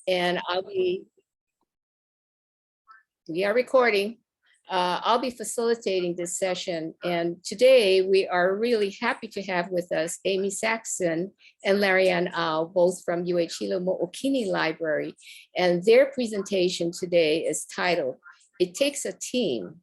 And we are recording. I'll be facilitating this session. And today we are really happy to have with us Amy Saxon and Larianne Au, both from UH-Hilo Mookini Library. And their presentation today is titled, "It Takes a Team,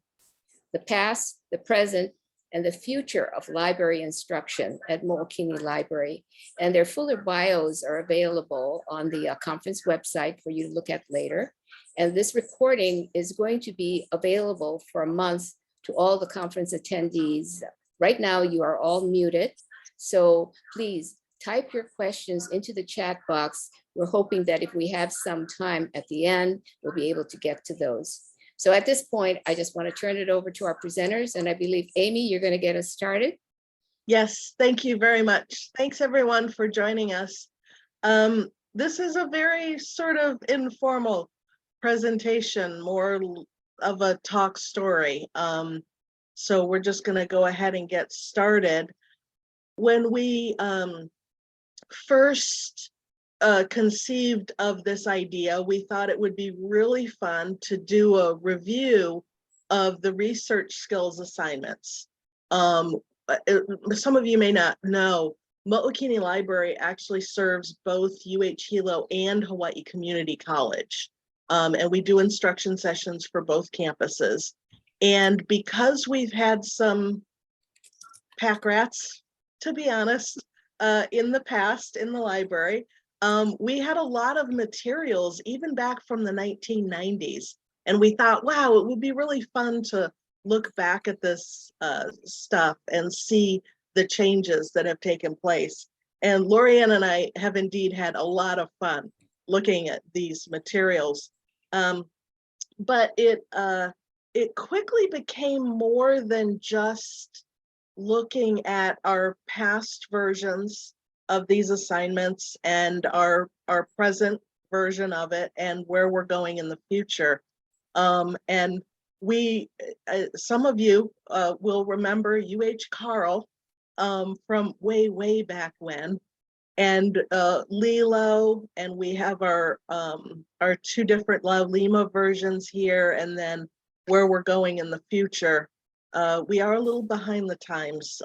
the Past, the Present, and the Future of Library Instruction at Mookini Library." And their fuller bios are available on the conference website for you to look at later. And this recording is going to be available for a month to all the conference attendees. Right now, you are all muted. So please type your questions into the chat box. We're hoping that if we have some time at the end, we'll be able to get to those. So at this point, I just want to turn it over to our presenters. And I believe, Amy, you're going to get us started. Yes, thank you very much. Thanks everyone for joining us. This is a very sort of informal presentation, more of a talk story. So we're just going to go ahead and get started. When we first conceived of this idea, we thought it would be really fun to do a review of the research skills assignments. Some of you may not know, Mookini Library actually serves both UH-Hilo and Hawaii Community College. And we do instruction sessions for both campuses. And because we've had some pack rats, to be honest, in the past in the library, we had a lot of materials even back from the 1990s. And we thought, wow, it would be really fun to look back at this stuff and see the changes that have taken place. And Lorianne and I have indeed had a lot of fun looking at these materials. But it quickly became more than just looking at our past versions of these assignments and our present version of it and where we're going in the future. And we, some of you will remember UH Carl from way back when, and LILO, and we have our two different Laulima versions here, and then where we're going in the future. We are a little behind the times,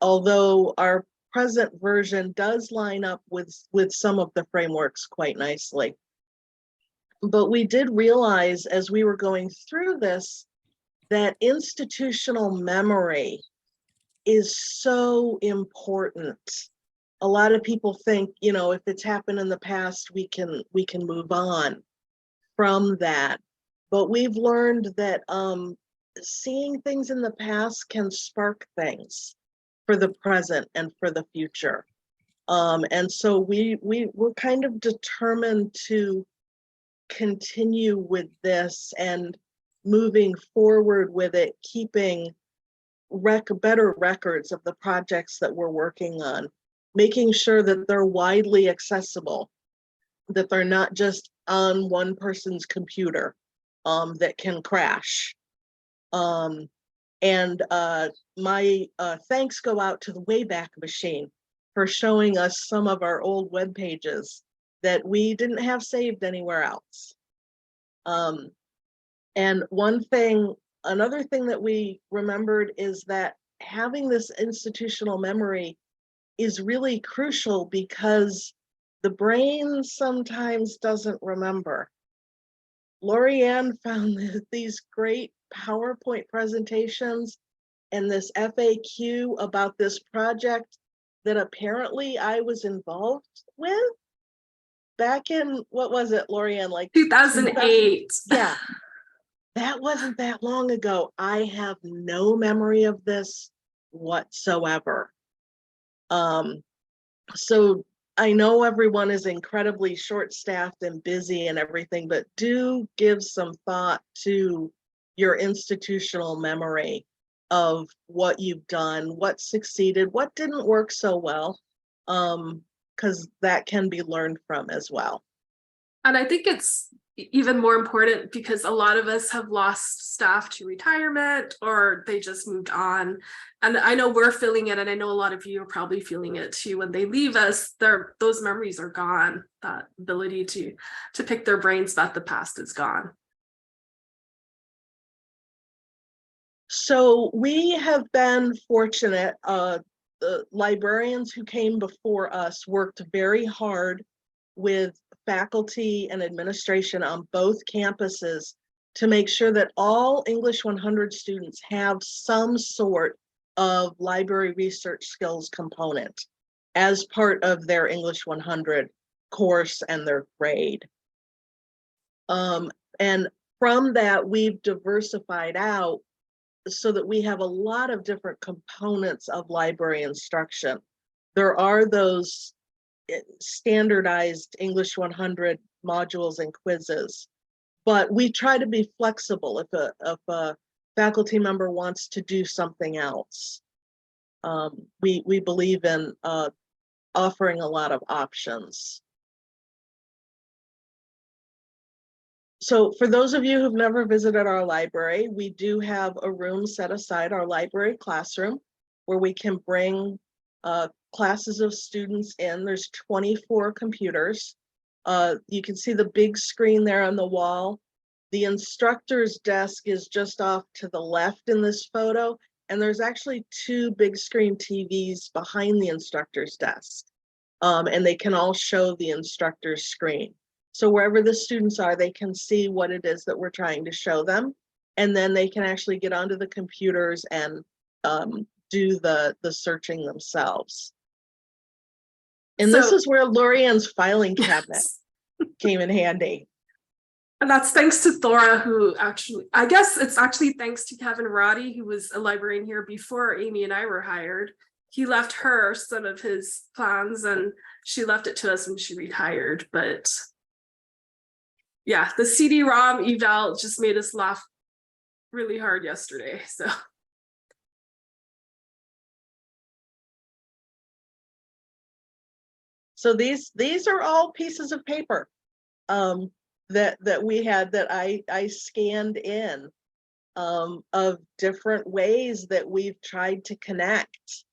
although our present version does line up with some of the frameworks quite nicely. But we did realize as we were going through this that institutional memory is so important. A lot of people think, you know, if it's happened in the past, we can move on from that. But we've learned that seeing things in the past can spark things for the present and for the future. And so we're kind of determined to continue with this and moving forward with it, keeping better records of the projects that we're working on, making sure that they're widely accessible, that they're not just on one person's computer that can crash. And my thanks go out to the Wayback Machine for showing us some of our old web pages that we didn't have saved anywhere else. And another thing that we remembered is that having this institutional memory is really crucial because the brain sometimes doesn't remember. Lorianne found these great PowerPoint presentations and this FAQ about this project that apparently I was involved with back in, what was it, Lorianne, like 2008. Yeah, that wasn't that long ago. I have no memory of this whatsoever. So I know everyone is incredibly short-staffed and busy and everything, but do give some thought to your institutional memory of what you've done, what succeeded, what didn't work so well, because that can be learned from as well. And I think it's even more important because a lot of us have lost staff to retirement or they just moved on. And I know we're feeling it, and I know a lot of you are probably feeling it too. When they leave us, those memories are gone. That ability to pick their brains, that the past is gone. So we have been fortunate. The librarians who came before us worked very hard with faculty and administration on both campuses to make sure that all English 100 students have some sort of library research skills component as part of their English 100 course and their grade. And from that, we've diversified out so that we have a lot of different components of library instruction. There are those standardized English 100 modules and quizzes, but we try to be flexible if a faculty member wants to do something else. We believe in offering a lot of options. So for those of you who've never visited our library, we do have a room set aside, our library classroom, where we can bring classes of students in. There's 24 computers. You can see the big screen there on the wall. The instructor's desk is just off to the left in this photo, and there's actually 2 big screen TVs behind the instructor's desk, and they can all show the instructor's screen. So wherever the students are, they can see what it is that we're trying to show them, and then they can actually get onto the computers and do the searching themselves. And this is where Lorianne's filing cabinet came in handy. And that's thanks to Thora, who actually, I guess it's actually thanks to Kevin Roddy, who was a librarian here before Amy and I were hired. He left her some of his plans and she left it to us when she retired. But yeah, the CD-ROM eval just made us laugh really hard yesterday. So these are all pieces of paper that we had, that I scanned in, of different ways that we've tried to connect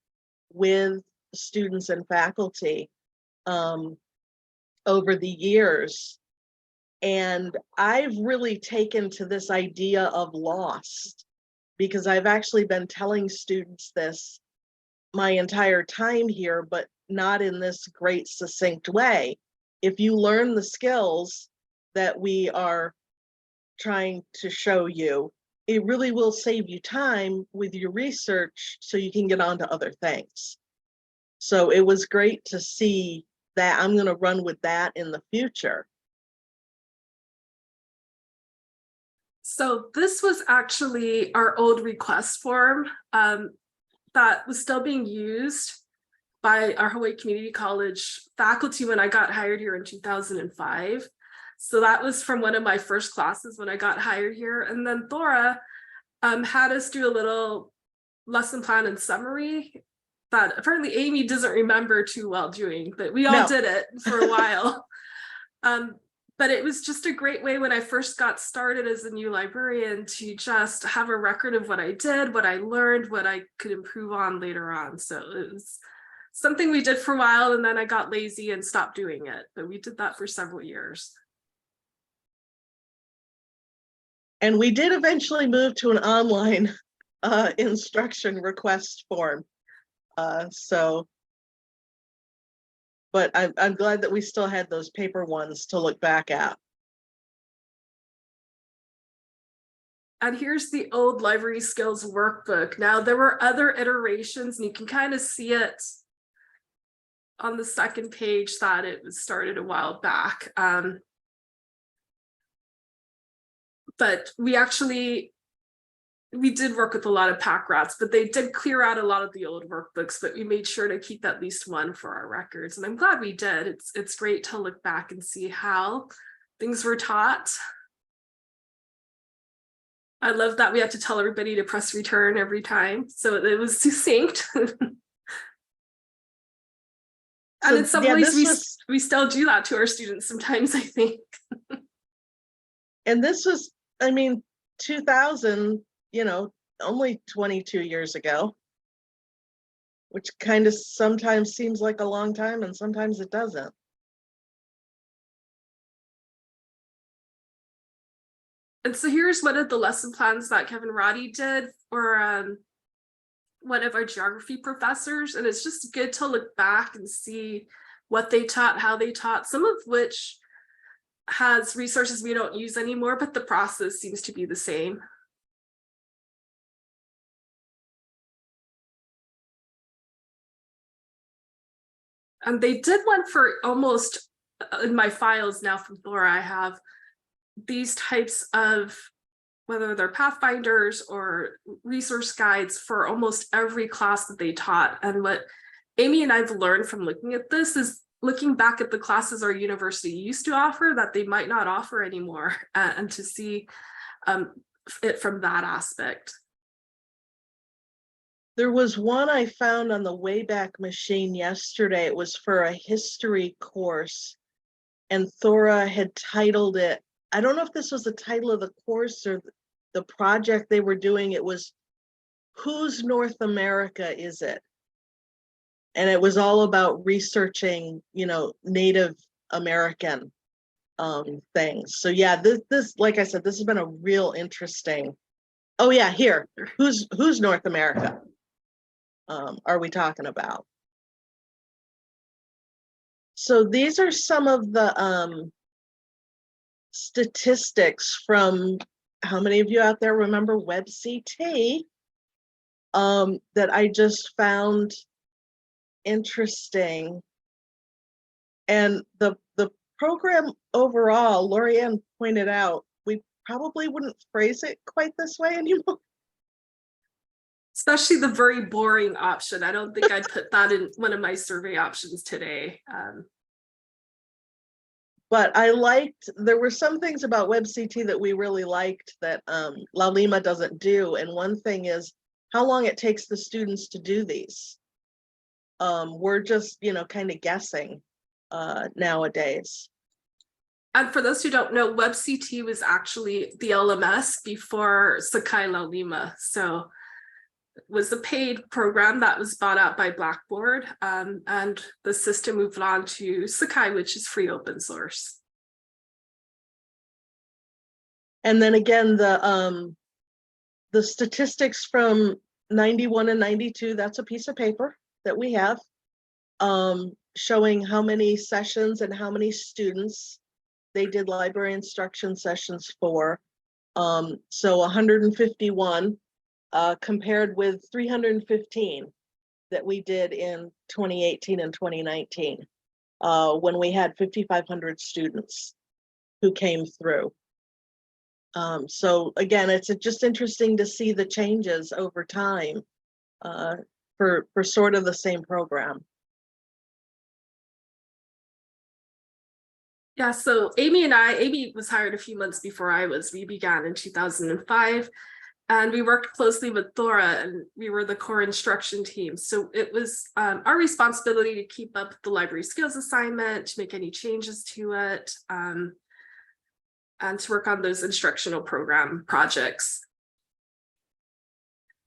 with students and faculty over the years. And I've really taken to this idea of lost, because I've actually been telling students this my entire time here, but not in this great succinct way. If you learn the skills that we are trying to show you, it really will save you time with your research so you can get on to other things. So it was great to see that. I'm going to run with that in the future. So this was actually our old request form that was still being used by our Hawaii Community College faculty when I got hired here in 2005. So that was from one of my first classes when I got hired here. And then Thora had us do a little lesson plan and summary that apparently Amy doesn't remember too well doing, but we all did it for a while. But it was just a great way when I first got started as a new librarian to just have a record of what I did, what I learned, what I could improve on later on. So it was something we did for a while, and then I got lazy and stopped doing it. But we did that for several years. And we did eventually move to an online instruction request form. But I'm glad that we still had those paper ones to look back at. And here's the old library skills workbook. Now there were other iterations, and you can kind of see it on the second page that it was started a while back. But we did work with a lot of pack rats, but they did clear out a lot of the old workbooks, but we made sure to keep at least one for our records. And I'm glad we did. It's great to look back and see how things were taught. I love that we had to tell everybody to press return every time. So it was succinct. And in some yeah, ways, this was, we still do that to our students sometimes, I think. and this was, I mean, 2000, only 22 years ago, which kind of sometimes seems like a long time and sometimes it doesn't. And so here's one of the lesson plans that Kevin Roddy did for one of our geography professors. And it's just good to look back and see what they taught, how they taught, some of which has resources we don't use anymore, but the process seems to be the same. And they did one for almost, in my files now from Thora, I have these types of, whether they're pathfinders or resource guides for almost every class that they taught. And what Amy and I've learned from looking at this is looking back at the classes our university used to offer that they might not offer anymore, and to see it from that aspect. There was one I found on the Wayback Machine yesterday. It was for a history course, and Thora had titled it, I don't know if this was the title of the course or the project they were doing. It was, Whose North America Is It? And it was all about researching, Native American things. So yeah, this, like I said, this has been a real interesting. Oh yeah, here, who's North America are we talking about? So these are some of the statistics from, how many of you out there remember WebCT, that I just found interesting. And the program overall, Lorianne pointed out, we probably wouldn't phrase it quite this way anymore. Especially the very boring option. I don't think I'd put that in one of my survey options today. But there were some things about WebCT that we really liked that LaLima doesn't do. And one thing is how long it takes the students to do these. We're just, kind of guessing nowadays. And for those who don't know, WebCT was actually the LMS before Sakai LaLima. So it was a paid program that was bought out by Blackboard, and the system moved on to Sakai, which is free open source. And then again, the statistics from 91 and 92, that's a piece of paper that we have, showing how many sessions and how many students they did library instruction sessions for. So 151 compared with 315 that we did in 2018 and 2019, when we had 5,500 students who came through. So again, it's just interesting to see the changes over time for sort of the same program. Yeah, so Amy was hired a few months before I was. We began in 2005, and we worked closely with Thora, and we were the core instruction team. So it was our responsibility to keep up the library skills assignment, to make any changes to it, and to work on those instructional program projects.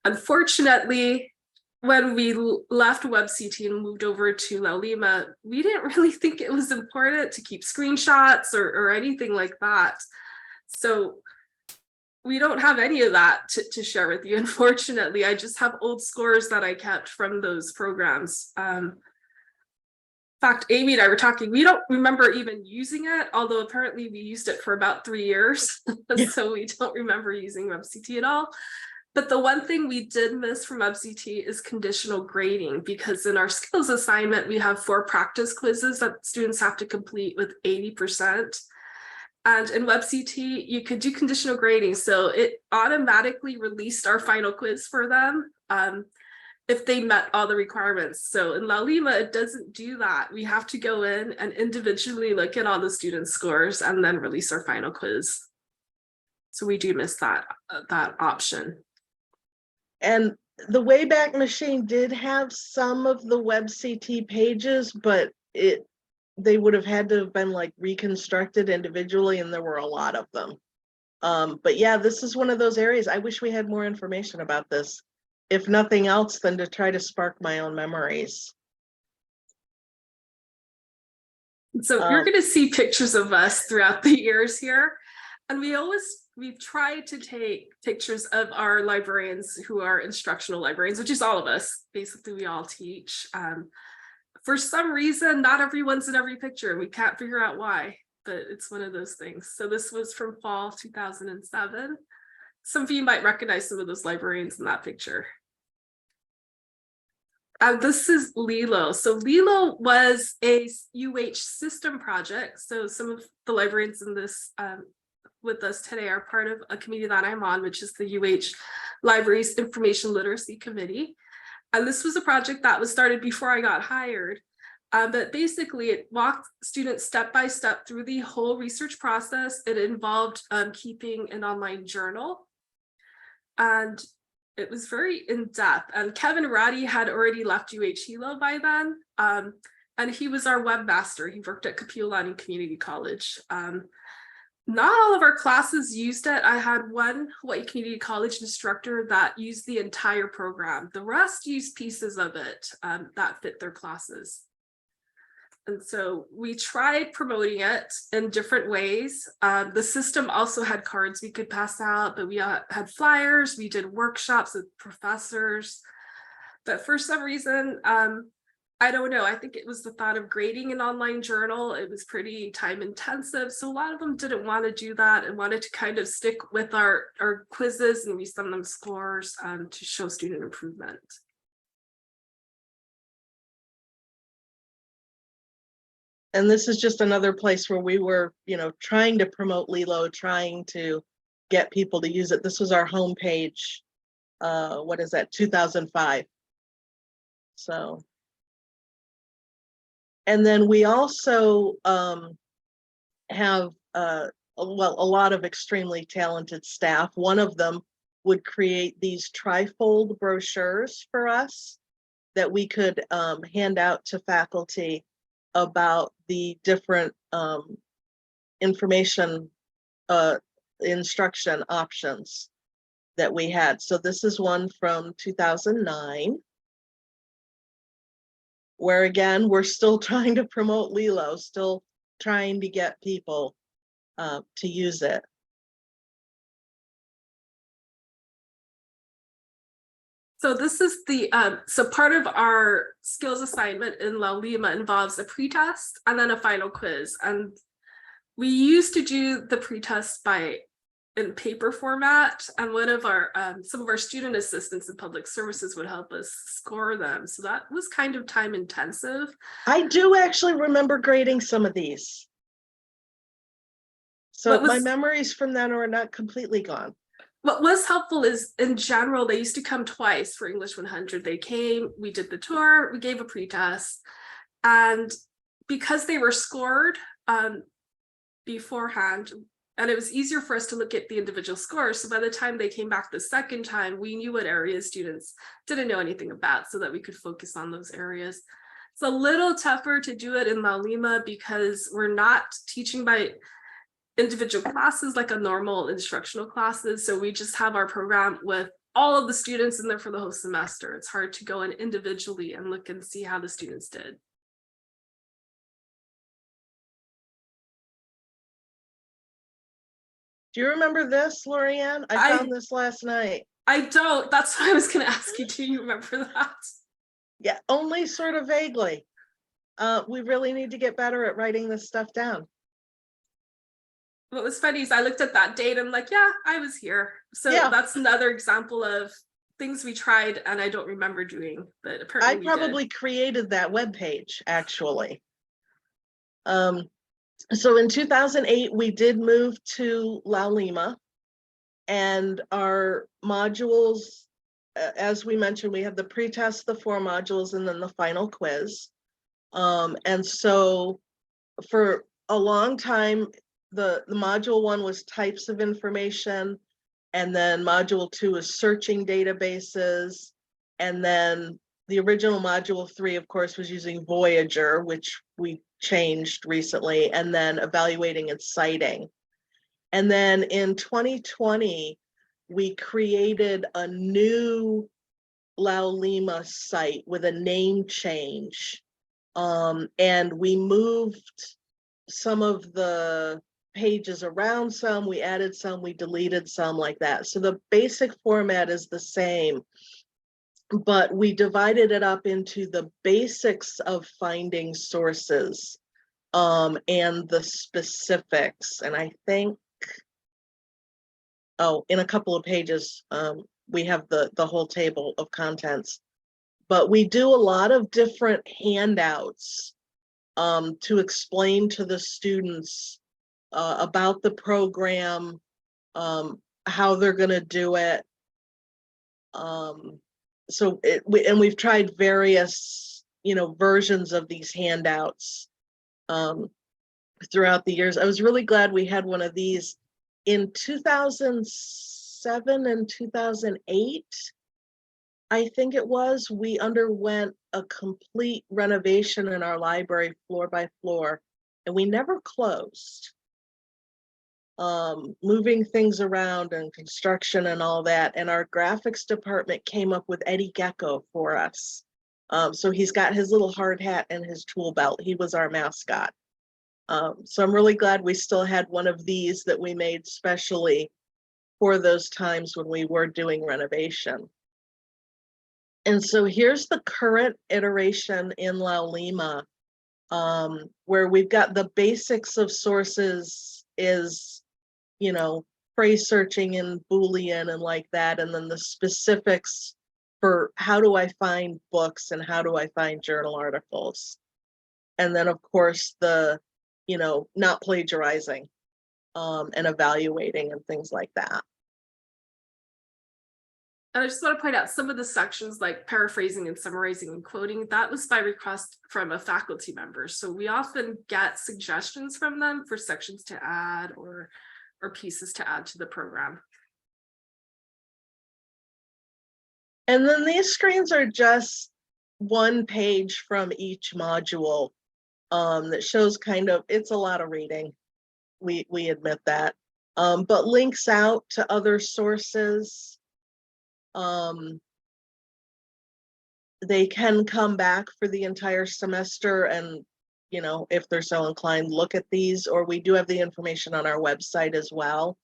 Unfortunately, when we left WebCT and moved over to LaLima, we didn't really think it was important to keep screenshots or anything like that. So we don't have any of that to share with you, unfortunately. I just have old scores that I kept from those programs. In fact, Amy and I were talking, we don't remember even using it, although apparently we used it for about 3 years. So we don't remember using WebCT at all. But the one thing we did miss from WebCT is conditional grading, because in our skills assignment, we have 4 practice quizzes that students have to complete with 80%. And in WebCT, you could do conditional grading. So it automatically released our final quiz for them if they met all the requirements. So in LaLima, it doesn't do that. We have to go in and individually look at all the students' scores and then release our final quiz. So we do miss that option. And the Wayback Machine did have some of the WebCT pages, but they would have had to have been like reconstructed individually, and there were a lot of them. But yeah, this is one of those areas. I wish we had more information about this, if nothing else than to try to spark my own memories. So you're going to see pictures of us throughout the years here. And we've tried to take pictures of our librarians who are instructional librarians, which is all of us. Basically, we all teach. For some reason, not everyone's in every picture. We can't figure out why, but it's one of those things. So this was from fall 2007. Some of you might recognize some of those librarians in that picture. This is LILO. So LILO was a UH system project. So some of the librarians in this with us today are part of a committee that I'm on, which is the UH Libraries Information Literacy Committee. And this was a project that was started before I got hired. But basically it walked students step by step through the whole research process. It involved keeping an online journal. And it was very in-depth. And Kevin Roddy had already left UH-LILO by then. And he was our webmaster. He worked at Kapiolani Community College. Not all of our classes used it. I had one Hawaii Community College instructor that used the entire program. The rest used pieces of it that fit their classes. And so we tried promoting it in different ways. The system also had cards we could pass out, but we had flyers. We did workshops with professors. But for some reason, I don't know, I think it was the thought of grading an online journal. It was pretty time intensive. So a lot of them didn't want to do that and wanted to kind of stick with our quizzes, and we send them scores to show student improvement. And this is just another place where we were, trying to promote LILO, trying to get people to use it. This was our homepage. What is that? 2005. So. And then we also have a lot of extremely talented staff. One of them would create these trifold brochures for us that we could hand out to faculty about the different information instruction options that we had. So this is one from 2009. Where again, we're still trying to promote LILO, still trying to get people to use it. So this is so part of our skills assignment in Laulima involves a pretest and then a final quiz. And we used to do the pretest in paper format, and one of our some of our student assistants in public services would help us score them. So that was kind of time intensive. I do actually remember grading some of these. So my memories from then are not completely gone. What was helpful is, in general, they used to come twice for English 100. They came, we did the tour, we gave a pretest, and because they were scored beforehand, and it was easier for us to look at the individual scores. So by the time they came back the second time, we knew what areas students didn't know anything about so that we could focus on those areas. It's a little tougher to do it in Laulima because we're not teaching by individual classes like a normal instructional classes. So we just have our program with all of the students in there for the whole semester. It's hard to go in individually and look and see how the students did. Do you remember this, Lorianne? I found this last night. I don't. That's what I was going to ask you. Do you remember that? Yeah, only sort of vaguely. We really need to get better at writing this stuff down. What was funny is I looked at that date and I'm like, yeah, I was here. So yeah, that's another example of things we tried and I don't remember doing, but apparently I probably created that webpage actually. So in 2008, we did move to Laulima, and our modules, as we mentioned, we have the pretest, the 4 modules, and then the final quiz. And so for a long time, the module 1 was types of information, and then module 2 is searching databases, and then the original module 3, of course, was using Voyager, which we changed recently, and then evaluating and citing. And then in 2020, we created a new LILO site with a name change. And we moved some of the pages around some, we added some, we deleted some, like that. So the basic format is the same, but we divided it up into the basics of finding sources, and the specifics. And I think, oh, in a couple of pages, we have the whole table of contents. But we do a lot of different handouts to explain to the students about the program, how they're going to do it. We've tried various, versions of these handouts throughout the years. I was really glad we had one of these in 2007 and 2008. I think it was, we underwent a complete renovation in our library, floor by floor, and we never closed. Moving things around and construction and all that. And our graphics department came up with Eddie Gecko for us. So he's got his little hard hat and his tool belt. He was our mascot. So I'm really glad we still had one of these that we made specially for those times when we were doing renovation. And so here's the current iteration in Laulima, where we've got the basics of sources is, phrase searching and Boolean and like that. And then the specifics for how do I find books and how do I find journal articles. And then of course the, not plagiarizing and evaluating and things like that. And I just want to point out some of the sections like paraphrasing and summarizing and quoting, that was by request from a faculty member. So we often get suggestions from them for sections to add or pieces to add to the program. And then these screens are just one page from each module that shows it's a lot of reading. We admit that, but links out to other sources. They can come back for the entire semester and, if they're so inclined, look at these, or we do have the information on our website as well.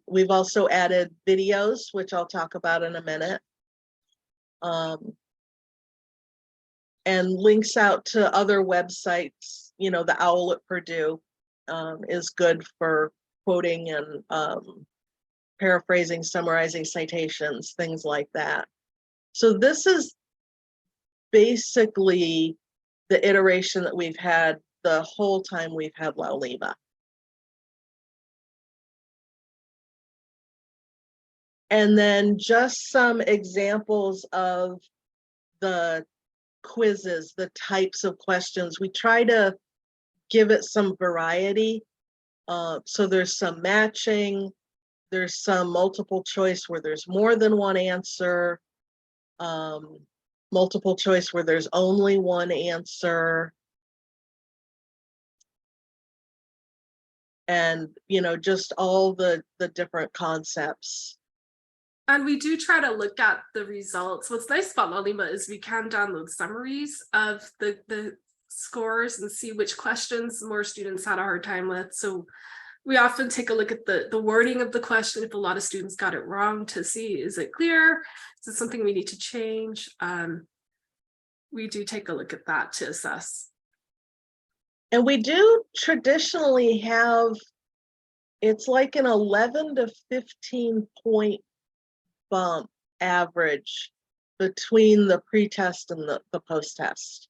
We've also added videos, which I'll talk about in a minute. And links out to other websites, the OWL at Purdue is good for quoting and paraphrasing, summarizing citations, things like that. So this is basically the iteration that we've had the whole time we've had Laulima. And then just some examples of the quizzes, the types of questions. We try to give it some variety. So there's some matching, there's some multiple choice where there's more than one answer, multiple choice where there's only one answer. And, just all the different concepts. And we do try to look at the results. What's nice about Laulima is we can download summaries of the scores and see which questions more students had a hard time with. So we often take a look at the wording of the question if a lot of students got it wrong to see, is it clear? Is it something we need to change? We do take a look at that to assess. And we do traditionally have, it's like an 11 to 15 point bump average between the pre-test and the post-test,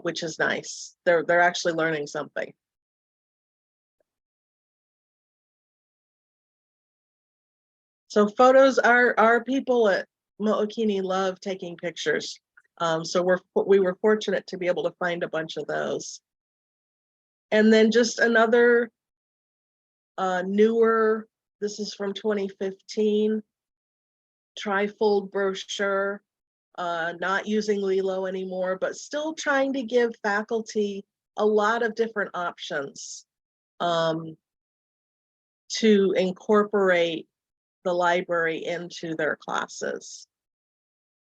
which is nice. They're actually learning something. So photos, our people at Mookini love taking pictures. So we were fortunate to be able to find a bunch of those. And then just another newer, this is from 2015, trifold brochure not using LILO anymore, but still trying to give faculty a lot of different options to incorporate the library into their classes.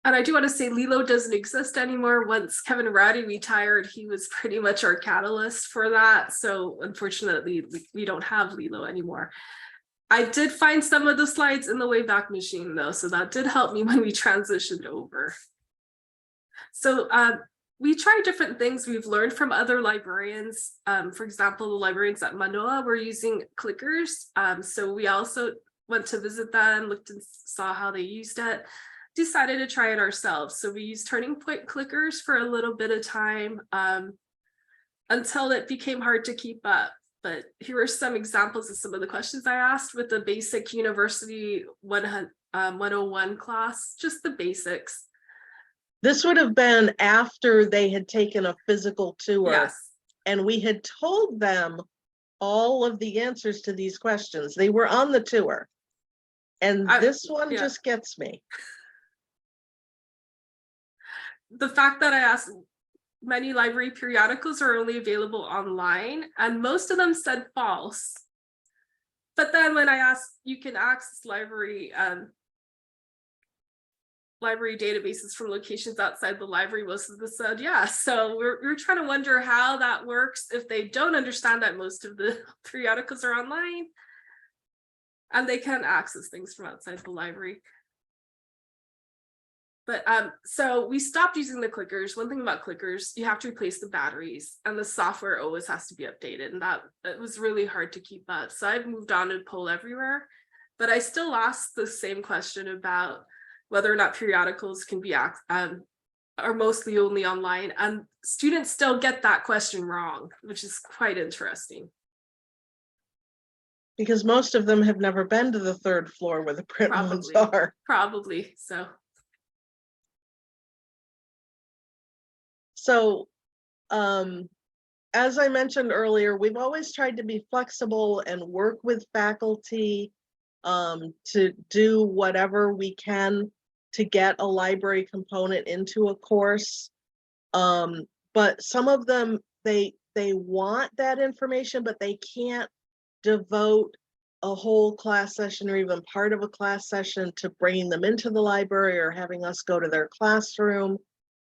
And I do want to say LILO doesn't exist anymore. Once Kevin Rowdy retired, he was pretty much our catalyst for that. So unfortunately, we don't have LILO anymore. I did find some of the slides in the Wayback Machine though, so that did help me when we transitioned over. So we tried different things we've learned from other librarians. For example, the librarians at Manoa were using clickers. So we also went to visit them, looked and saw how they used it, decided to try it ourselves. So we used Turning Point clickers for a little bit of time until it became hard to keep up. But here are some examples of some of the questions I asked with the basic University 101 class, just the basics. This would have been after they had taken a physical tour. Yes. And we had told them all of the answers to these questions. They were on the tour. And this one just gets me. The fact that I asked, many library periodicals are only available online, and most of them said false. But then when I asked, you can access library databases from locations outside the library, most of them said yes. So we're trying to wonder how that works if they don't understand that most of the periodicals are online and they can access things from outside the library. But so we stopped using the clickers. One thing about clickers, you have to replace the batteries and the software always has to be updated, and that it was really hard to keep up. So I've moved on to Poll Everywhere, but I still ask the same question about whether or not periodicals can be are mostly only online, and students still get that question wrong, which is quite interesting. Because most of them have never been to the third floor where the print ones are. Probably so. So, as I mentioned earlier, we've always tried to be flexible and work with faculty to do whatever we can to get a library component into a course. But some of them, they want that information, but they can't devote a whole class session or even part of a class session to bringing them into the library or having us go to their classroom,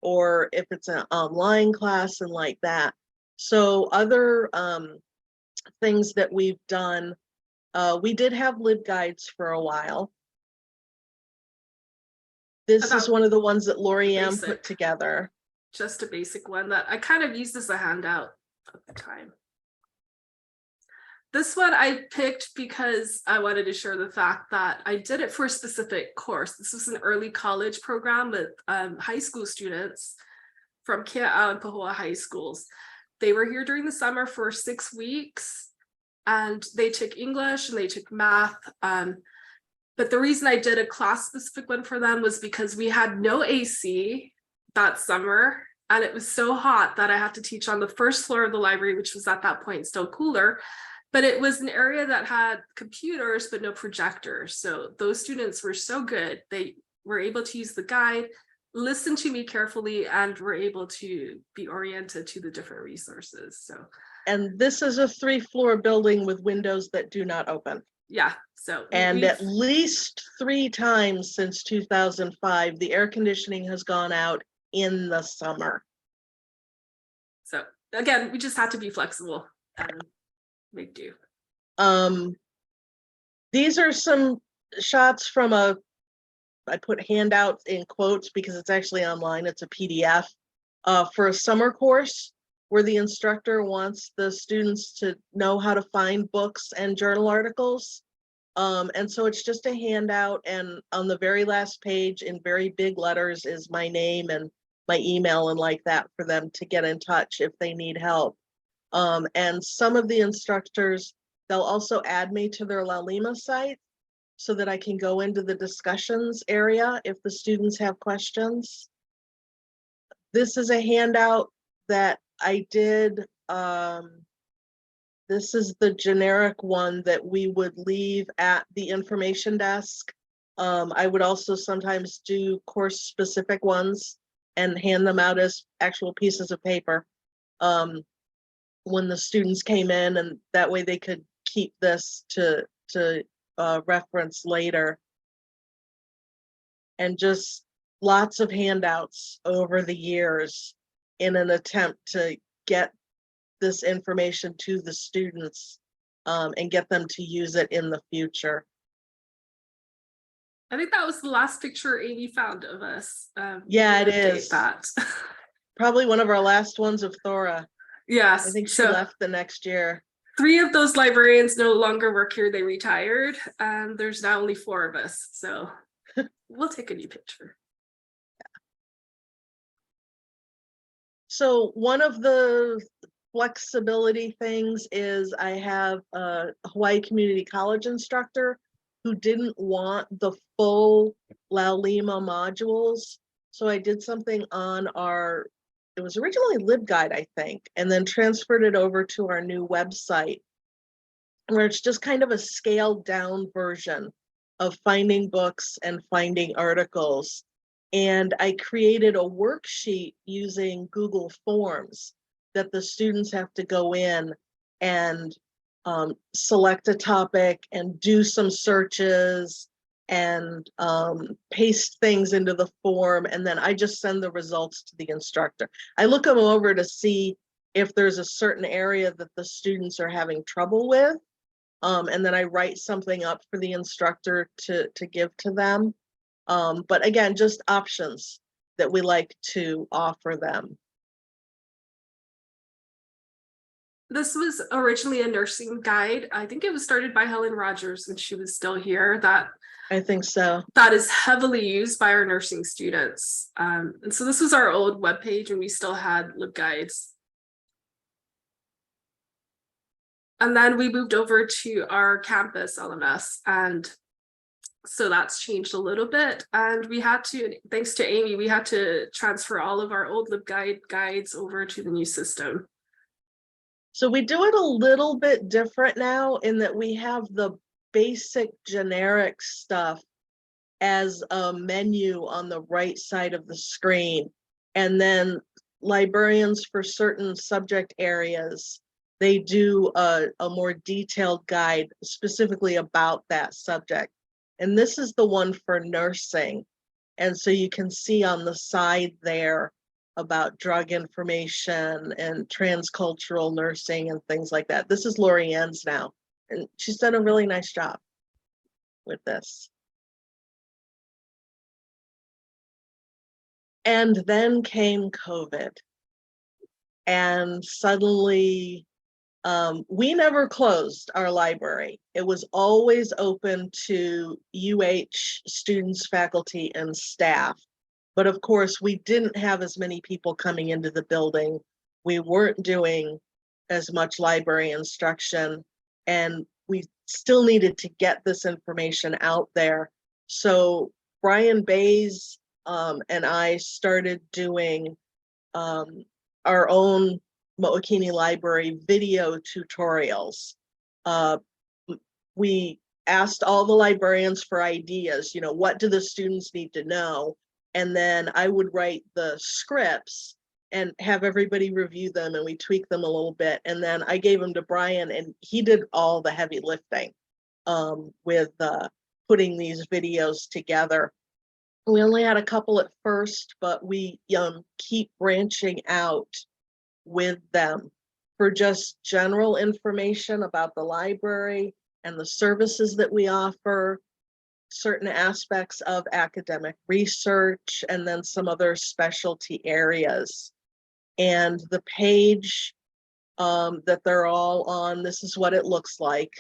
or if it's an online class and like that. So other things that we've done, we did have LibGuides for a while. This is one of the ones that Lori Ann put together. Just a basic one that I kind of used as a handout at the time. This one I picked because I wanted to share the fact that I did it for a specific course. This was an early college program with high school students from Kea'au and Pahoa high schools. They were here during the summer for 6 weeks and they took English and they took math. But the reason I did a class specific one for them was because we had no AC that summer and it was so hot that I had to teach on the first floor of the library, which was at that point still cooler. But it was an area that had computers, but no projectors. So those students were so good. They were able to use the guide, listen to me carefully, and were able to be oriented to the different resources. So, and this is a 3-floor building with windows that do not open. Yeah. So, and at least 3 times since 2005, the air conditioning has gone out in the summer. So again, we just had to be flexible and make do. These are some shots from I put handouts in quotes because it's actually online. It's a PDF for a summer course where the instructor wants the students to know how to find books and journal articles. And so it's just a handout, and on the very last page in very big letters is my name and my email and like that for them to get in touch if they need help. And some of the instructors, they'll also add me to their Laulima site so that I can go into the discussions area if the students have questions. This is a handout that I did. This is the generic one that we would leave at the information desk I would also sometimes do course specific ones and hand them out as actual pieces of paper when the students came in, and that way they could keep this to reference later. And just lots of handouts over the years in an attempt to get this information to the students and get them to use it in the future. I think that was the last picture Amy found of us. Yeah, we it update is. that. Probably one of our last ones of Thora. Yes. I think she so left the next year. 3 of those librarians no longer work here. They retired, and there's now only 4 of us. So we'll take a new picture. So one of the flexibility things is I have a Hawaii Community College instructor who didn't want the full LILO modules. So I did something on our, it was originally LibGuide, I think, and then transferred it over to our new website, where it's just kind of a scaled down version of finding books and finding articles. And I created a worksheet using Google Forms that the students have to go in and select a topic and do some searches and paste things into the form. And then I just send the results to the instructor. I look them over to see if there's a certain area that the students are having trouble with. And then I write something up for the instructor to give to them. But again, just options that we like to offer them. This was originally a nursing guide. I think it was started by Helen Rogers when she was still here. That I think so. That is heavily used by our nursing students. And so this was our old webpage when we still had LibGuides. And then we moved over to our campus LMS, and so that's changed a little bit. And we had to, thanks to Amy, we had to transfer all of our old LibGuide guides over to the new system. So we do it a little bit different now in that we have the basic generic stuff as a menu on the right side of the screen. And then librarians for certain subject areas, they do a more detailed guide specifically about that subject. And this is the one for nursing. And so you can see on the side there about drug information and transcultural nursing and things like that. This is Lorianne's now, and she's done a really nice job with this. And then came COVID. And suddenly, we never closed our library. It was always open to UH students, faculty, and staff. But of course, we didn't have as many people coming into the building. We weren't doing as much library instruction, and we still needed to get this information out there. So Brian Bays and I started doing our own Mookini Library video tutorials. We asked all the librarians for ideas, you know, what do the students need to know? And then I would write the scripts and have everybody review them, and we tweak them a little bit. And then I gave them to Brian, and he did all the heavy lifting with putting these videos together. We only had a couple at first, but we keep branching out with them for just general information about the library and the services that we offer, certain aspects of academic research, and then some other specialty areas. And the page that they're all on, this is what it looks like,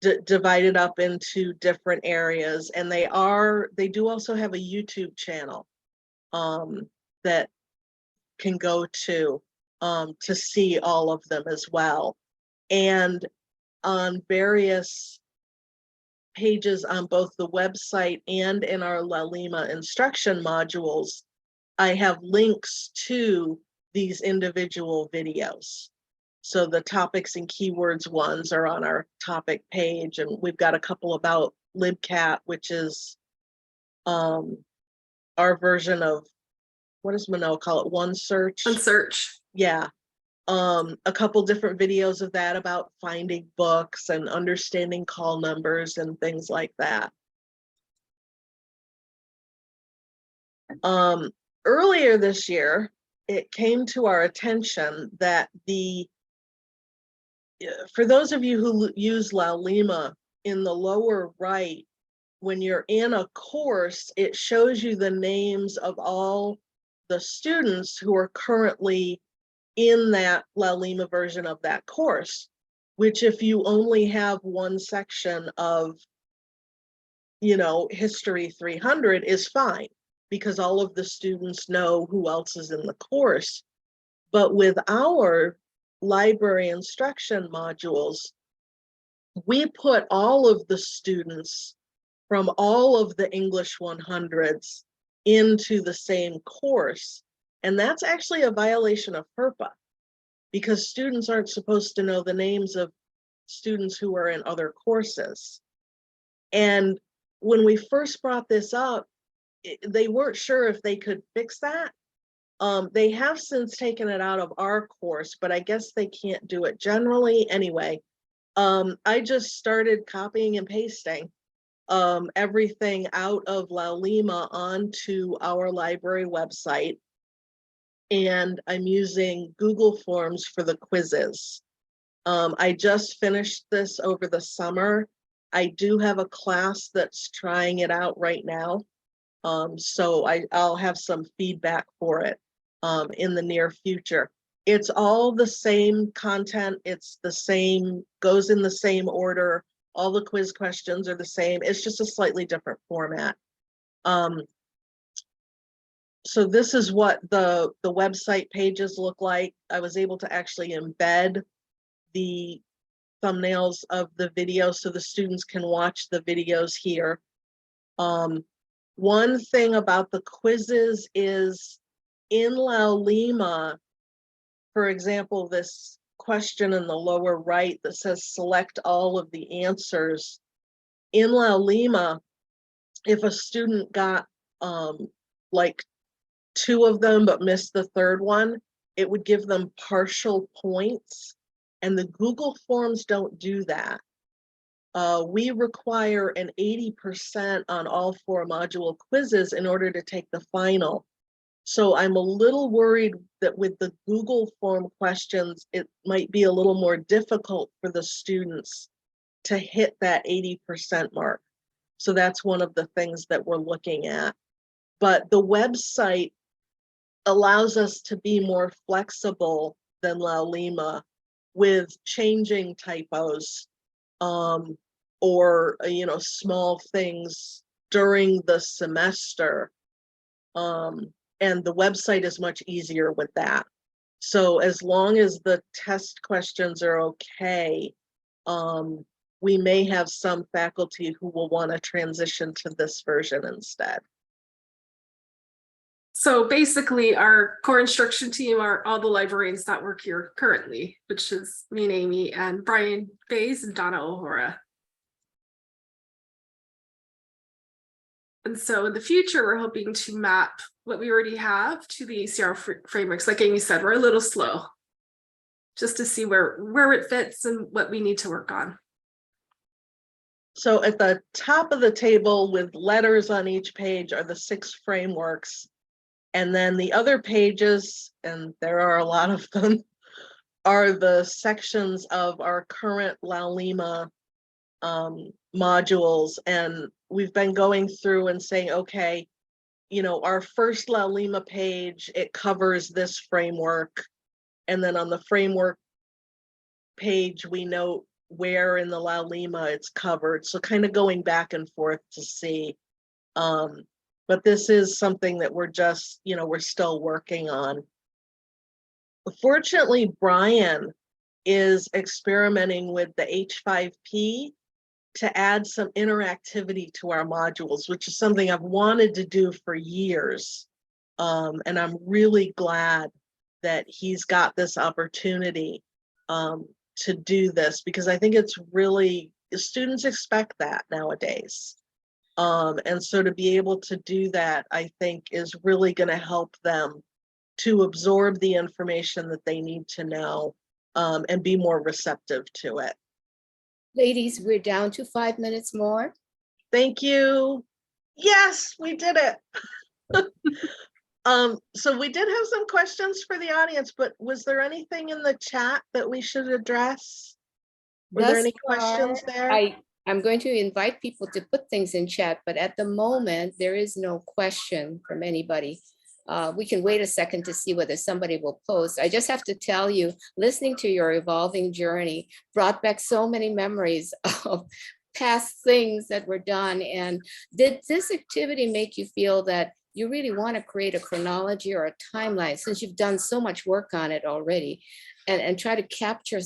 divided up into different areas. And they do also have a YouTube channel that can go to see all of them as well. And on various pages on both the website and in our LILO instruction modules, I have links to these individual videos. So the topics and keywords ones are on our topic page, and we've got a couple about LibCat, which is our version of, what does Manel call it? OneSearch. On search. Yeah. A couple different videos of that about finding books and understanding call numbers and things like that. Earlier this year, it came to our attention that for those of you who use LAULIMA, in the lower right, when you're in a course, it shows you the names of all the students who are currently in that LAULIMA version of that course, which if you only have one section of, History 300 is fine, because all of the students know who else is in the course. But with our library instruction modules, we put all of the students from all of the English 100s into the same course. And that's actually a violation of FERPA, because students aren't supposed to know the names of students who are in other courses. And when we first brought this up, they weren't sure if they could fix that. They have since taken it out of our course, but I guess they can't do it generally. Anyway, I just started copying and pasting everything out of LAULIMA onto our library website. And I'm using Google Forms for the quizzes. I just finished this over the summer. I do have a class that's trying it out right now. So I'll have some feedback for it in the near future. It's all the same content. It's the same, goes in the same order. All the quiz questions are the same. It's just a slightly different format. So this is what the website pages look like. I was able to actually embed the thumbnails of the video so the students can watch the videos here. One thing about the quizzes is in LAULIMA, for example, this question in the lower right that says select all of the answers. In LAULIMA, if a student got like 2 of them but missed the 3rd one, it would give them partial points. And the Google Forms don't do that. We require an 80% on all 4 module quizzes in order to take the final. So I'm a little worried that with the Google Form questions, it might be a little more difficult for the students to hit that 80% mark. So that's one of the things that we're looking at. But the website allows us to be more flexible than LAULIMA with changing typos or small things during the semester. And the website is much easier with that. So as long as the test questions are okay, we may have some faculty who will want to transition to this version instead. So basically our core instruction team are all the librarians that work here currently, which is me and Amy and Brian Bays and Donna O'Hora. And so in the future, we're hoping to map what we already have to the ACR frameworks. Like Amy said, we're a little slow just to see where it fits and what we need to work on. So at the top of the table with letters on each page are the 6 frameworks. And then the other pages, and there are a lot of them, are the sections of our current LAULIMA modules. And we've been going through and saying, okay, our first LAULIMA page, it covers this framework. And then on the framework page, we note where in the LAULIMA it's covered. So kind of going back and forth to see. But this is something that we're just, we're still working on. Fortunately, Brian is experimenting with the H5P to add some interactivity to our modules, which is something I've wanted to do for years. And I'm really glad that he's got this opportunity to do this, because I think it's really students expect that nowadays. And so to be able to do that, I think is really going to help them to absorb the information that they need to know, and be more receptive to it. Ladies, we're down to 5 minutes more. Thank you. Yes, we did it. So we did have some questions for the audience, but was there anything in the chat that we should address? Were there Thus any far, questions there? I'm going to invite people to put things in chat, but at the moment, there is no question from anybody. We can wait a second to see whether somebody will post. I just have to tell you, listening to your evolving journey brought back so many memories of past things that were done. And did this activity make you feel that you really want to create a chronology or a timeline, since you've done so much work on it already, and try to capture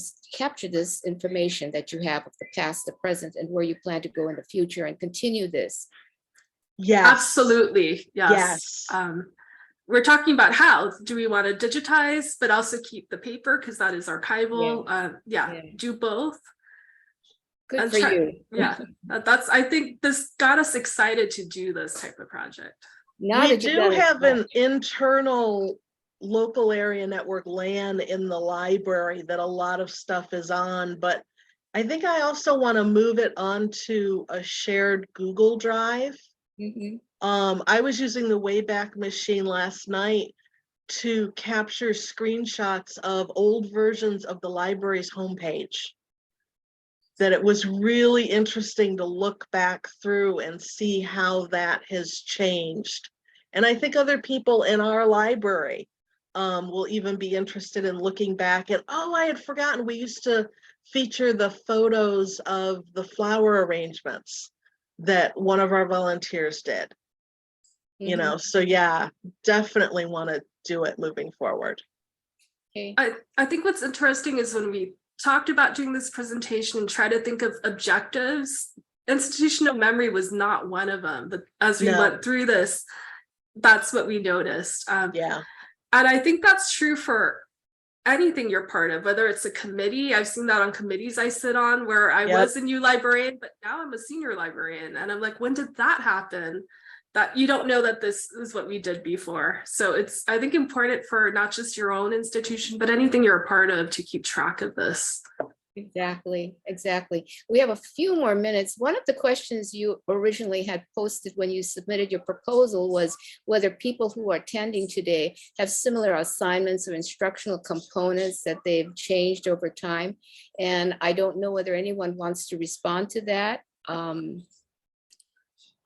this information that you have of the past, the present, and where you plan to go in the future and continue this? Yes. Absolutely, yes. Yes. We're talking about how do we want to digitize, but also keep the paper because that is archival. Yeah. Do both. Good And for you. Yeah, that's. I think this got us excited to do this type of project. Now We that you've do done it have much. an internal local area network LAN in the library that a lot of stuff is on, but I think I also want to move it onto a shared Google Drive. Mhm. I was using the Wayback Machine last night to capture screenshots of old versions of the library's homepage. That it was really interesting to look back through and see how that has changed. And I think other people in our library will even be interested in looking back at, oh, I had forgotten we used to feature the photos of the flower arrangements that one of our volunteers did. You know, so yeah, definitely want to do it moving forward. Okay. I think what's interesting is when we talked about doing this presentation and try to think of objectives, institutional memory was not one of them, but as we went through this, that's what we noticed. Yeah. And I think that's true for anything you're part of, whether it's a committee. I've seen that on committees I sit on where I was a new librarian, but now I'm a senior librarian. And I'm like, when did that happen? That you don't know that this is what we did before. So it's, I think, important for not just your own institution, but anything you're a part of to keep track of this. Exactly. We have a few more minutes. One of the questions you originally had posted when you submitted your proposal was whether people who are attending today have similar assignments or instructional components that they've changed over time. And I don't know whether anyone wants to respond to that.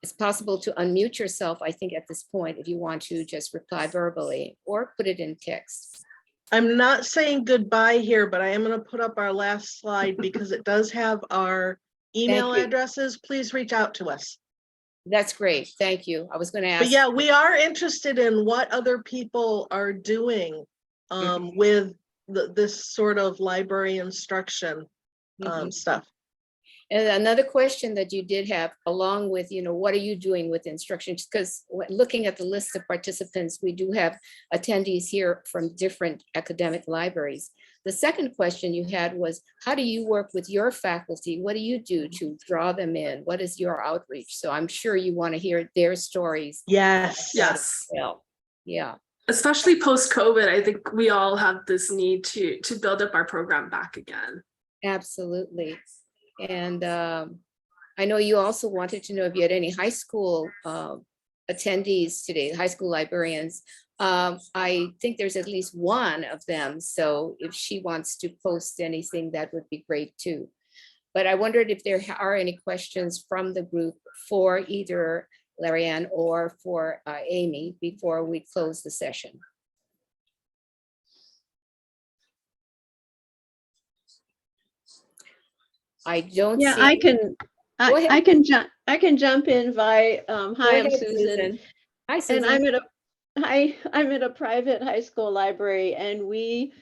It's possible to unmute yourself, I think, at this point, if you want to just reply verbally or put it in text. I'm not saying goodbye here, but I am going to put up our last slide because it does have our email addresses. Please reach out to us. That's great. Thank you. I was going to ask. But yeah, we are interested in what other people are doing with this sort of library instruction stuff. And another question that you did have, along with, what are you doing with instructions? Because looking at the list of participants, we do have attendees here from different academic libraries. The second question you had was, how do you work with your faculty? What do you do to draw them in? What is your outreach? So I'm sure you want to hear their stories. Yes. Well, yeah. Especially post-COVID, I think we all have this need to build up our program back again. Absolutely. And I know you also wanted to know if you had any high school attendees today, high school librarians. I think there's at least one of them. So if she wants to post anything, that would be great too. But I wondered if there are any questions from the group for either Larianne or for Amy before we close the session. I don't see. I can jump in by hi, I'm Susan. Hi, Susan. And I'm at a private high school library, and we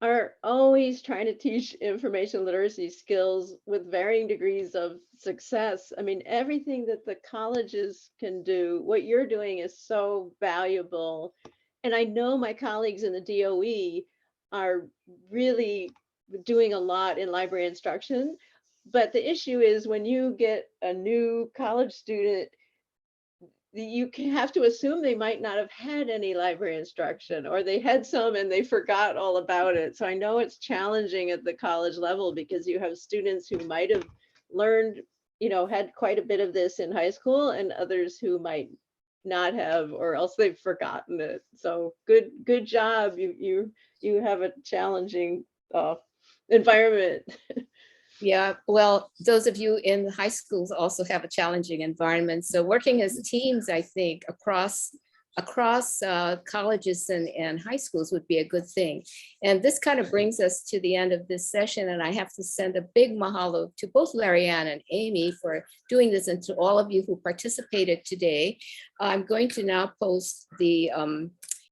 are always trying to teach information literacy skills with varying degrees of success. I mean, everything that the colleges can do, what you're doing is so valuable. And I know my colleagues in the DOE are really doing a lot in library instruction. But the issue is when you get a new college student, have to assume they might not have had any library instruction, or they had some and they forgot all about it. So I know it's challenging at the college level because you have students who might have learned, had quite a bit of this in high school, and others who might not have, or else they've forgotten it. So good job. You have a challenging environment. Yeah, well, those of you in the high schools also have a challenging environment. So working as teams, I think, across colleges and high schools would be a good thing. And this kind of brings us to the end of this session. And I have to send a big mahalo to both Larry Ann and Amy for doing this, and to all of you who participated today. I'm going to now post the